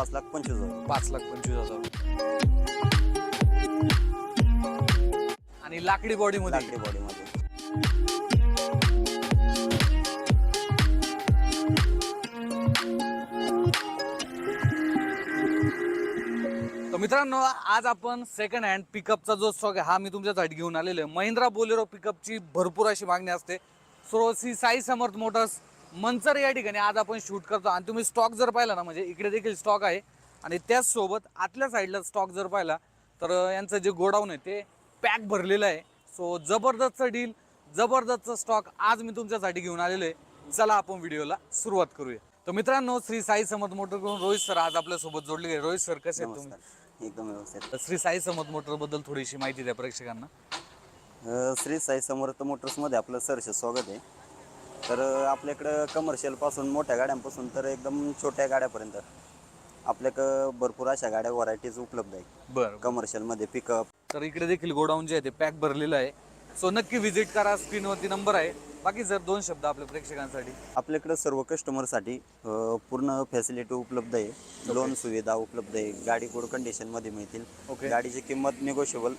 5,25,000. 5,25,000 आणि लाकडी बॉडी मध्ये लाकडी बॉडीमध्ये. तर मित्रांनो, आज आपण सेकंड हँड पिकअपचा जो स्टॉक आहे हा मी तुमच्यासाठी घेऊन आलेलो आहे. महिंद्रा बोलेरो पिकअपची भरपूर अशी मागणी असते. सो श्री साई समर्थ मोटर्स मंचर या ठिकाणी आज आपण शूट करतो. आणि तुम्ही स्टॉक जर पाहिला ना, म्हणजे इकडे देखील स्टॉक आहे आणि त्याचसोबत आतल्या साईडला स्टॉक जर पाहिला तर यांचं जे गोडाऊन आहे ते पॅक भरलेलं आहे. सो जबरदस्त डील, जबरदस्त स्टॉक आज मी तुमच्यासाठी घेऊन आलेलो आहे. चला आपण व्हिडिओला सुरुवात करूया. तर मित्रांनो, श्री साई समर्थ मोटरकडून रोहित सर आज आपल्यासोबत जोडले गेले. रोहित सर, कसे आहेत तुम्ही? नमस्कार, एकदम व्यवस्थित. तर श्री साई समर्थ मोटर बद्दल थोडीशी माहिती द्या प्रेक्षकांना. श्री साई समर्थ मोटर्समध्ये आपलं सहर्ष स्वागत आहे. तर आपल्याकडं कमर्शियलपासून मोठ्या गाड्यांपासून तर एकदम छोट्या गाड्यापर्यंत आपल्याकडं भरपूर अशा गाड्या व्हरायटीज उपलब्ध आहे. बरं. कमर्शियलमध्ये पिकअप. तर इकडे देखील गोडाऊन जे आहे ते पॅक भरलेलं आहे. सो नक्की व्हिजिट करा, स्क्रीनवरती नंबर आहे. बाकी जर दोन शब्द आपल्या प्रेक्षकांसाठी. आपल्याकडं सर्व कस्टमरसाठी पूर्ण फॅसिलिटी उपलब्ध आहे. लोन सुविधा उपलब्ध आहे. गाडी गुड कंडिशनमध्ये मिळतील. ओके. गाडीची किंमत निगोशिएबल